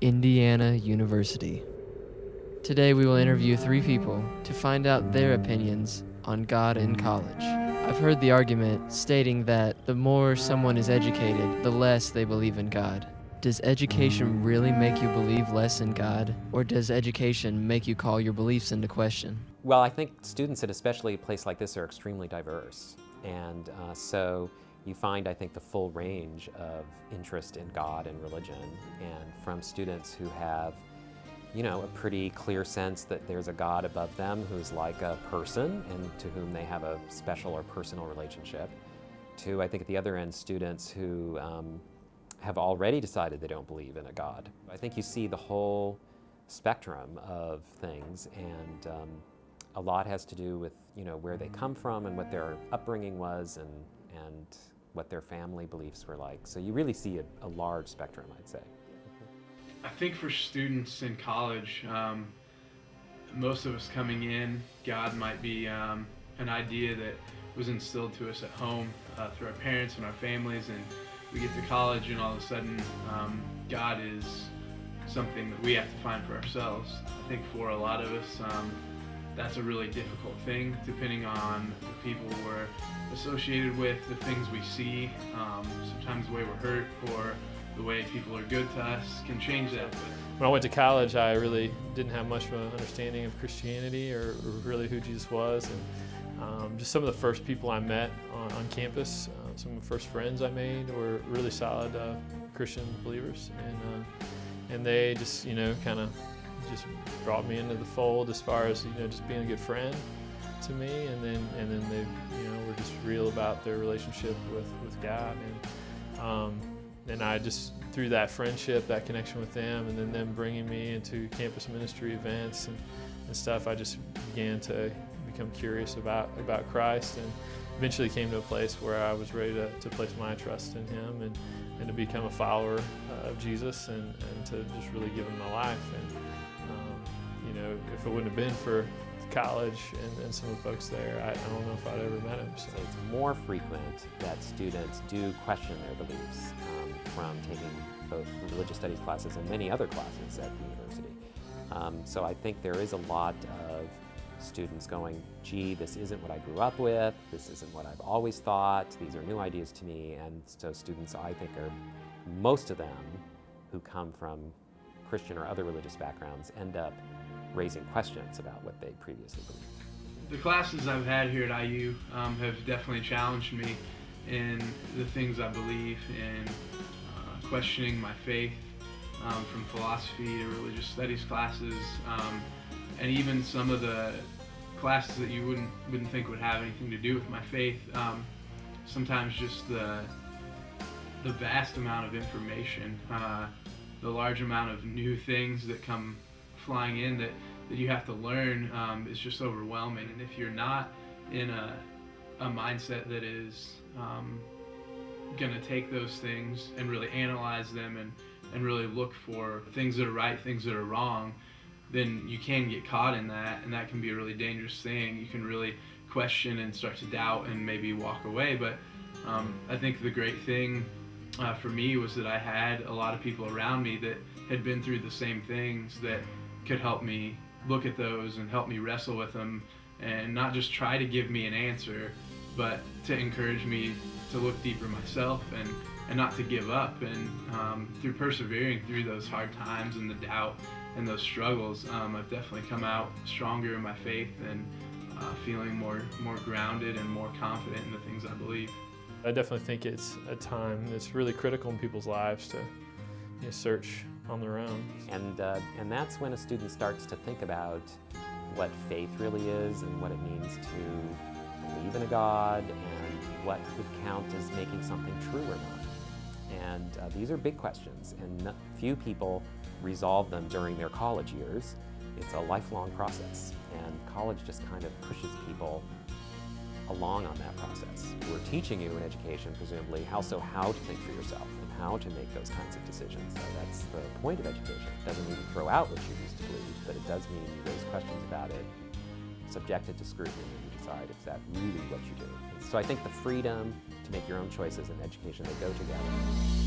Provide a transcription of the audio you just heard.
Indiana University. Today we will interview 3 people to find out their opinions on God in college. I've heard the argument stating that the more someone is educated, the less they believe in God. Does education really make you believe less in God, or does education make you call your beliefs into question? Well, I think students at especially a place like this are extremely diverse. And so you find, I think, the full range of interest in God and religion. And from students who have, a pretty clear sense that there's a God above them who's like a person and to whom they have a special or personal relationship, to, I think, at the other end, students who have already decided they don't believe in a God. I think you see the whole spectrum of things, and a lot has to do with where they come from and what their upbringing was and what their family beliefs were like. So you really see a large spectrum, I'd say. I think for students in college, most of us coming in, God might be an idea that was instilled to us at home through our parents and our families, and we get to college and all of a sudden God is something that we have to find for ourselves. I think for a lot of us, that's a really difficult thing, depending on the people we're associated with, the things we see, sometimes the way we're hurt or the way people are good to us can change that. When I went to college, I really didn't have much of an understanding of Christianity or really who Jesus was. And just some of the first people I met on campus, some of the first friends I made were really solid Christian believers. And they just, kind of just brought me into the fold as far as, just being a good friend to me. And then they, were just real about their relationship with God. And I just, through that friendship, that connection with them, and then them bringing me into campus ministry events and stuff, I just began to become curious about Christ, and eventually came to a place where I was ready to place my trust in Him and to become a follower of Jesus and to just really give Him my life. And if it wouldn't have been for college and some of the folks there, I don't know if I'd ever met Him. So it's more frequent that students do question their beliefs from taking both religious studies classes and many other classes at the university. So I think there is a lot of students going, gee, this isn't what I grew up with, this isn't what I've always thought, these are new ideas to me. And so students, I think, are, most of them who come from Christian or other religious backgrounds end up raising questions about what they previously believed. The classes I've had here at IU have definitely challenged me in the things I believe in, questioning my faith, from philosophy to religious studies classes, and even some of the classes that you wouldn't think would have anything to do with my faith. Sometimes just the vast amount of information, the large amount of new things that come flying in that you have to learn is just overwhelming. And if you're not in a mindset that is going to take those things and really analyze them and really look for things that are right, things that are wrong, then you can get caught in that, and that can be a really dangerous thing. You can really question and start to doubt and maybe walk away. But I think the great thing for me was that I had a lot of people around me that had been through the same things that could help me look at those and help me wrestle with them, and not just try to give me an answer, but to encourage me to look deeper myself and not to give up. And through persevering through those hard times and the doubt and those struggles, I've definitely come out stronger in my faith and feeling more grounded and more confident in the things I believe. I definitely think it's a time that's really critical in people's lives to search on their own. And that's when a student starts to think about what faith really is and what it means to believe in a God and what would count as making something true or not. And these are big questions, and few people resolve them during their college years. It's a lifelong process, and college just kind of pushes people along on that process. We're teaching you in education, presumably, how to think for yourself and how to make those kinds of decisions. So that's the point of education. It doesn't mean you throw out what you used to believe, but it does mean you raise questions about it, subject it to scrutiny, and you decide if that's really what you do. So I think the freedom to make your own choices and education, they go together.